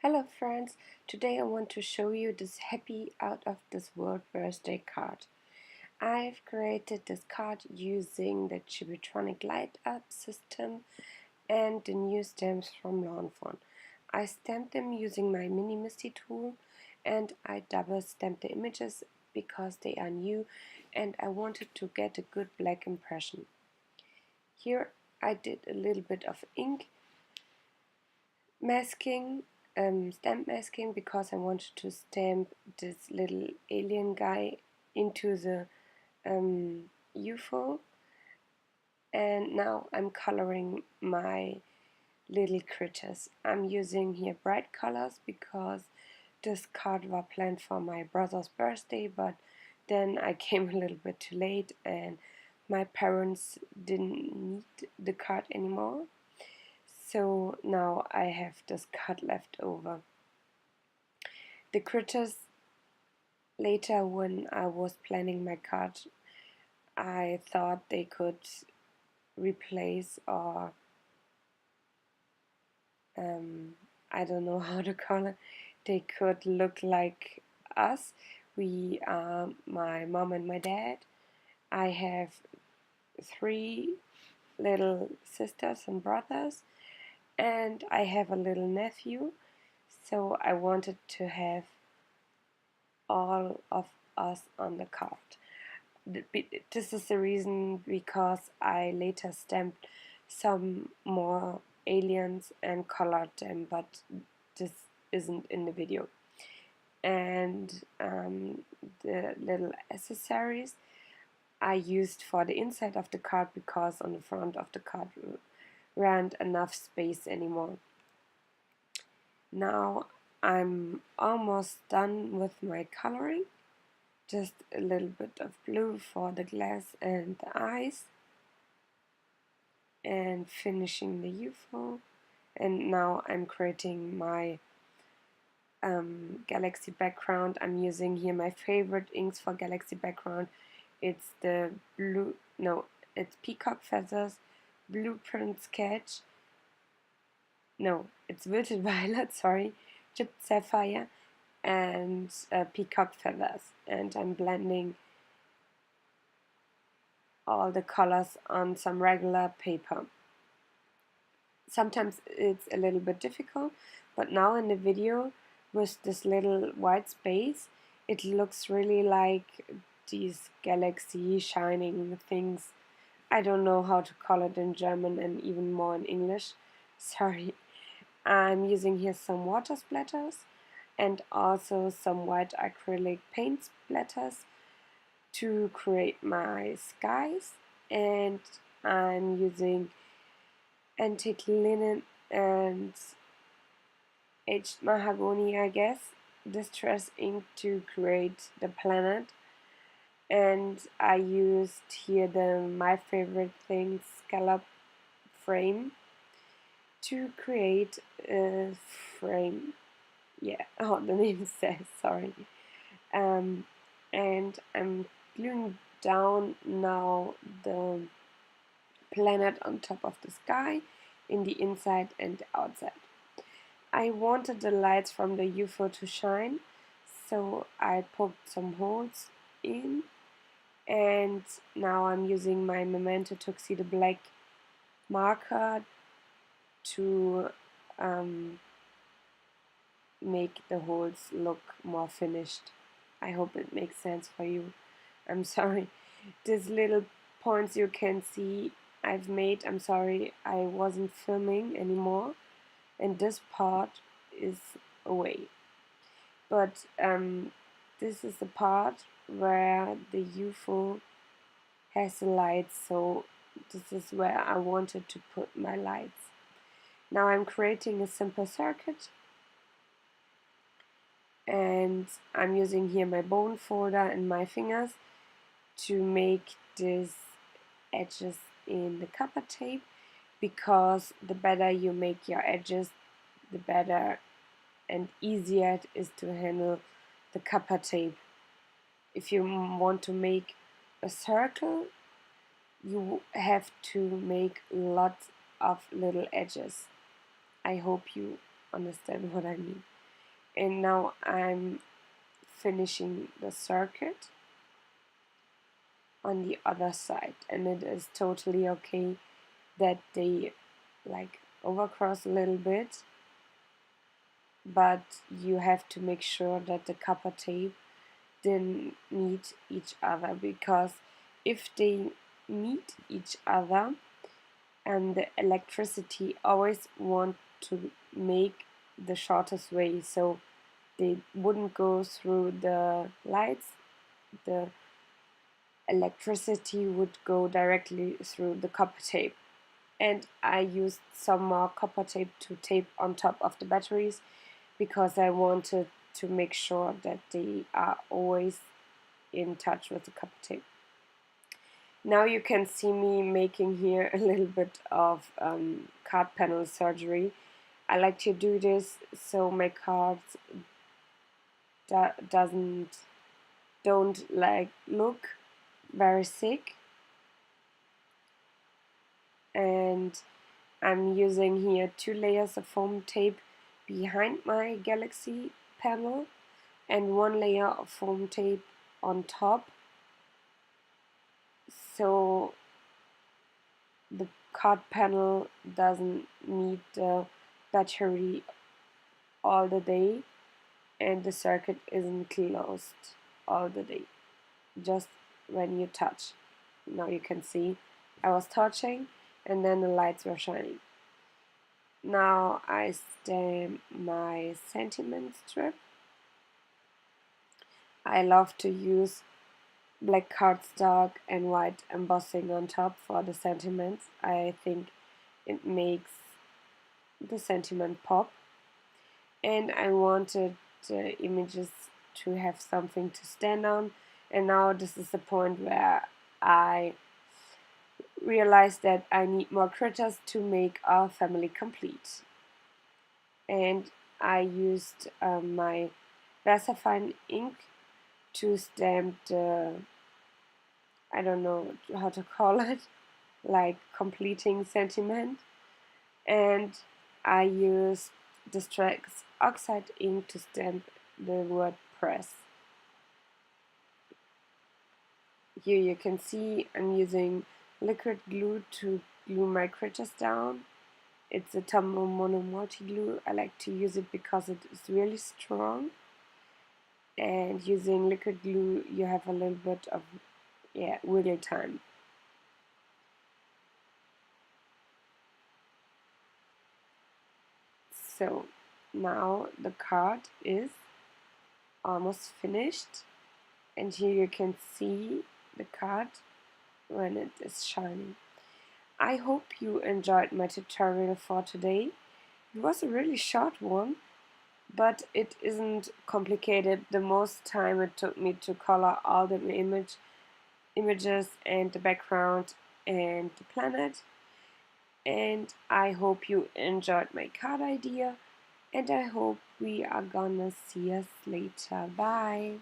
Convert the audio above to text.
Hello friends, today I want to show you this happy out of this world birthday card. I've created this card using the chibitronic light up system and the new stamps from fawn. I stamped them using my mini misty tool and I double stamped the images because they are new and I wanted to get a good black impression. Here I did a little bit of ink masking, stamp masking, because I wanted to stamp this little alien guy into the UFO. And now I'm coloring my little critters. I'm using here bright colors because this card was planned for my brother's birthday, but then I came a little bit too late and my parents didn't need the card anymore. So now I have this card left over. The critters, later when I was planning my card, I thought they could replace or I don't know how to call it, they could look like us. We are my mom and my dad. I have 3 little sisters and brothers, and I have a little nephew, so I wanted to have all of us on the card. This is the reason because I later stamped some more aliens and colored them, but this isn't in the video. And the little accessories I used for the inside of the card because on the front of the card weren't enough space anymore. Now I'm almost done with my coloring. Just a little bit of blue for the glass and the eyes, and finishing the UFO. And now I'm creating my galaxy background. I'm using here my favorite inks for galaxy background. It's the it's peacock feathers, blueprint sketch. No, it's wilted violet. Sorry, chipped sapphire, and peacock feathers. And I'm blending all the colors on some regular paper. Sometimes it's a little bit difficult, but now in the video with this little white space, it looks really like these galaxy shining things. I don't know how to call it in German and even more in English. Sorry. I'm using here some water splatters and also some white acrylic paint splatters to create my skies, and I'm using antique linen and aged mahogany, I guess, distress ink to create the planet. And I used here the My Favorite Things scallop frame to create a frame. Yeah, oh, the name says, sorry. And I'm gluing down now the planet on top of the sky in the inside and the outside. I wanted the lights from the UFO to shine, so I poked some holes in, and now I'm using my Memento Tuxedo Black marker to make the holes look more finished. I hope it makes sense for you. I'm sorry. These little points you can see I've made, I'm sorry, I wasn't filming anymore, and this part is away. But this is the part where the UFO has the lights, so this is where I wanted to put my lights. Now I'm creating a simple circuit, and I'm using here my bone folder and my fingers to make these edges in the copper tape, because the better you make your edges, the better and easier it is to handle the copper tape. If you want to make a circle, you have to make lots of little edges. I hope you understand what I mean. And now I'm finishing the circuit on the other side, and it is totally okay that they like overcross a little bit, but you have to make sure that the copper tape didn't meet each other, because if they meet each other, and the electricity always want to make the shortest way, so they wouldn't go through the lights, the electricity would go directly through the copper tape. And I used some more copper tape to tape on top of the batteries, because I wanted to make sure that they are always in touch with the copper tape. Now you can see me making here a little bit of card panel surgery. I like to do this so my cards don't like look very thick, and I'm using here 2 layers of foam tape behind my Galaxy panel and 1 layer of foam tape on top, so the card panel doesn't need the battery all the day and the circuit isn't closed all the day, just when you touch. Now you can see I was touching and then the lights were shining. Now I stamp my sentiment strip. I love to use black cardstock and white embossing on top for the sentiments. I think it makes the sentiment pop, and I wanted the images to have something to stand on, and now this is the point where I realized that I need more critters to make our family complete. And I used my VersaFine ink to stamp the, I don't know how to call it, like completing sentiment. And I used Distress Oxide ink to stamp the word press. Here you can see I'm using liquid glue to glue my critters down. It's a Tombow Mono Multi Glue. I like to use it because it is really strong. And using liquid glue, you have a little bit of wiggle time. So now the card is almost finished, and here you can see the card when it is shining. I hope you enjoyed my tutorial for today. It was a really short one, but it isn't complicated. The most time it took me to color all the images and the background and the planet. And I hope you enjoyed my card idea, and I hope we are gonna see us later. Bye!